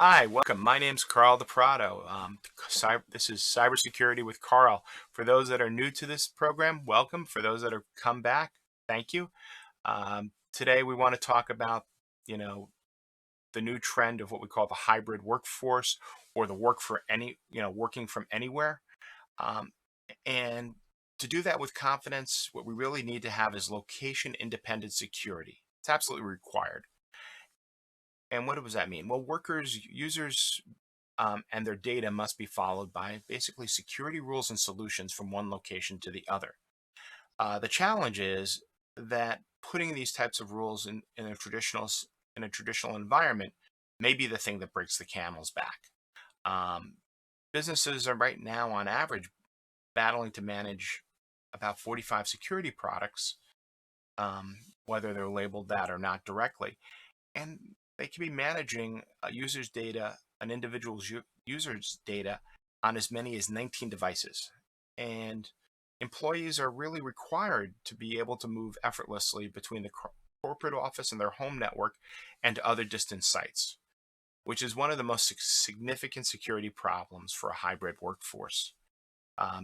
Hi, welcome. My name's Carl DePrado. This is Cybersecurity with Carl. For those that are new to this program, welcome. For those that are come back, thank you. Today we want to talk about, you know, the new trend of what we call the hybrid workforce or the working from anywhere. Um, and to do that with confidence, what we really need to have is location independent security. It's absolutely required. And what does that mean? Well, users and their data must be followed by basically security rules and solutions from one location to the other. The challenge is that putting these types of rules in a traditional environment may be the thing that breaks the camel's back. Um, Businesses are right now, on average, battling to manage about 45 security products, whether they're labeled that or not directly, and they can be managing an individual's user's data on as many as 19 devices. And employees are really required to be able to move effortlessly between the corporate office and their home network and to other distant sites, which is one of the most significant security problems for a hybrid workforce.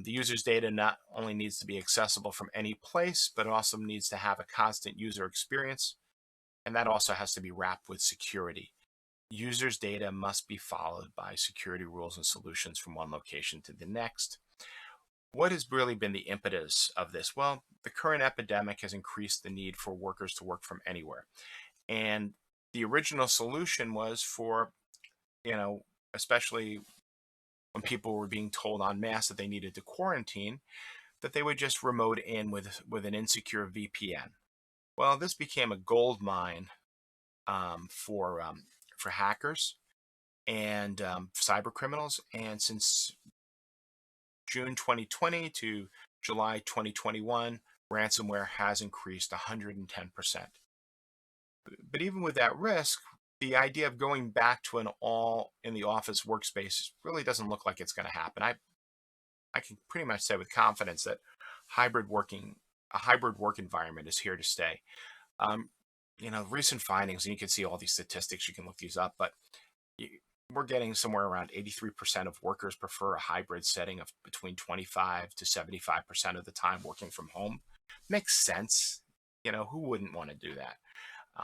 The user's data not only needs to be accessible from any place, but also needs to have a constant user experience, and that also has to be wrapped with security. Users' data must be followed by security rules and solutions from one location to the next. What has really been the impetus of this? Well, the current epidemic has increased the need for workers to work from anywhere. And the original solution was for, you know, especially when people were being told en masse that they needed to quarantine, that they would just remote in with an insecure VPN. Well, this became a gold mine um, for um, for hackers and cyber criminals. And since June 2020 to July 2021, ransomware has increased 110%. But even with that risk, the idea of going back to an all in the office workspace really doesn't look like it's going to happen. I can pretty much say with confidence that hybrid working, a hybrid work environment is here to stay. Um, recent findings, and you can see all these statistics, you can look these up, but y- we're getting somewhere around 83% of workers prefer a hybrid setting of between 25 to 75% of the time working from home. Makes sense. Who wouldn't want to do that,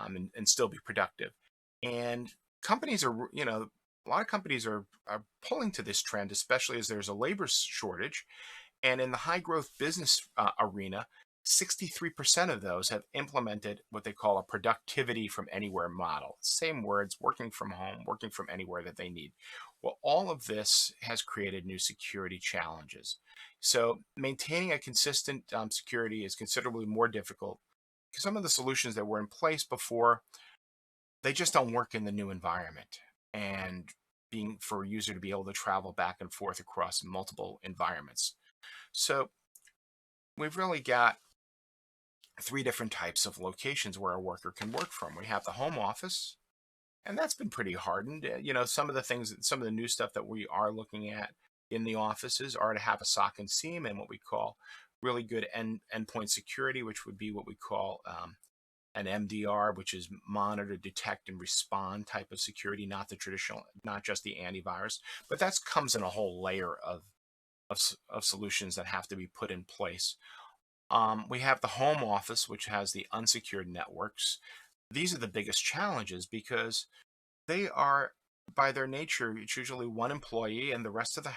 and still be productive? And companies are, a lot of companies are pulling to this trend, especially as there's a labor shortage. And in the high growth business arena, 63% of those have implemented what they call a productivity from anywhere model. Same words, working from home, working from anywhere that they need. Well, all of this has created new security challenges. So maintaining a consistent security is considerably more difficult because some of the solutions that were in place before, they just don't work in the new environment. And being for a user to be able to travel back and forth across multiple environments. So we've really got three different types of locations where a worker can work from. We have the home office, and that's been pretty hardened. Some of the new stuff that we are looking at in the offices are to have a SOC and SIEM and what we call really good endpoint security, which would be what we call an MDR, which is monitor, detect, and respond type of security, not the traditional, not just the antivirus, but that comes in a whole layer of solutions that have to be put in place. We have the home office, which has the unsecured networks. These are the biggest challenges because they are, by their nature, it's usually one employee, and the rest of the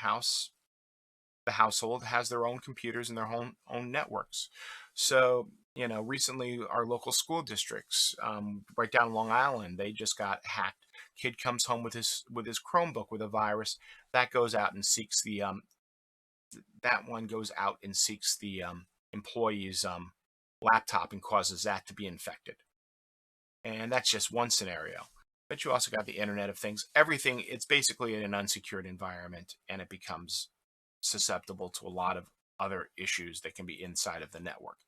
household has their own computers and their own networks. So, recently our local school districts, right down Long Island, they just got hacked. Kid comes home with his Chromebook with a virus that goes out and seeks the that one goes out and seeks the employee's laptop and causes that to be infected. And that's just one scenario. But you also got the Internet of Things. Everything, it's basically in an unsecured environment, and it becomes susceptible to a lot of other issues that can be inside of the network.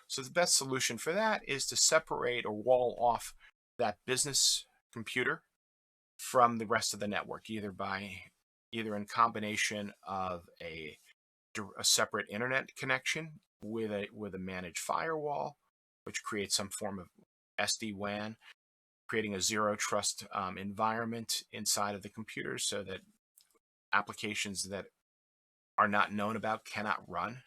So the best solution for that is to separate or wall off that business computer from the rest of the network, either in combination of a separate internet connection with a managed firewall, which creates some form of SD-WAN, creating a zero trust environment inside of the computers so that applications that are not known about cannot run.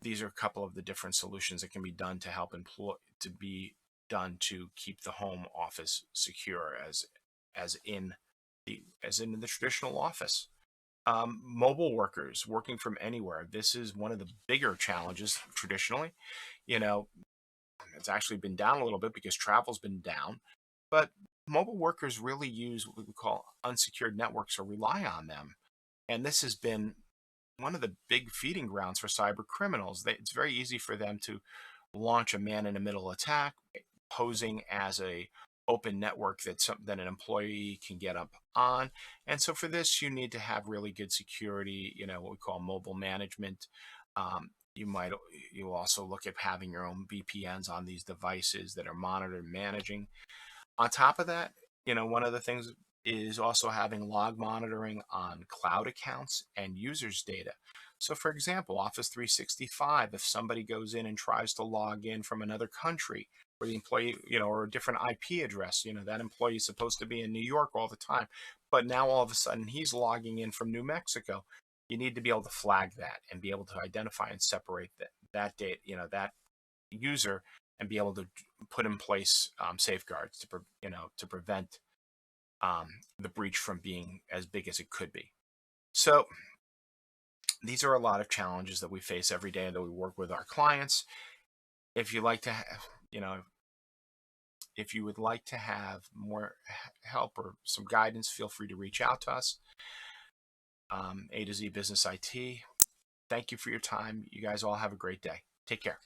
These are a couple of the different solutions that can be done to help employ to be done to keep the home office secure as in the traditional office. Mobile workers working from anywhere. This is one of the bigger challenges traditionally. You know, it's actually been down a little bit because travel's been down, but mobile workers really use what we call unsecured networks or rely on them. And this has been one of the big feeding grounds for cyber criminals. It's very easy for them to launch a man-in-the-middle attack, posing as a open network that an employee can get up on. And so for this, you need to have really good security. What we call mobile management. You might you also look at having your own VPNs on these devices that are monitored and managing. On top of that, one of the things is also having log monitoring on cloud accounts and users' data. So, for example, Office 365, if somebody goes in and tries to log in from another country where the employee, or a different IP address, that employee is supposed to be in New York all the time, but now all of a sudden he's logging in from New Mexico. You need to be able to flag that and be able to identify and separate that date, that user, and be able to put in place safeguards to prevent the breach from being as big as it could be. So these are a lot of challenges that we face every day that we work with our clients. If you like to, if you would like to have more help or some guidance, feel free to reach out to us. A to Z Business IT. Thank you for your time. You guys all have a great day. Take care.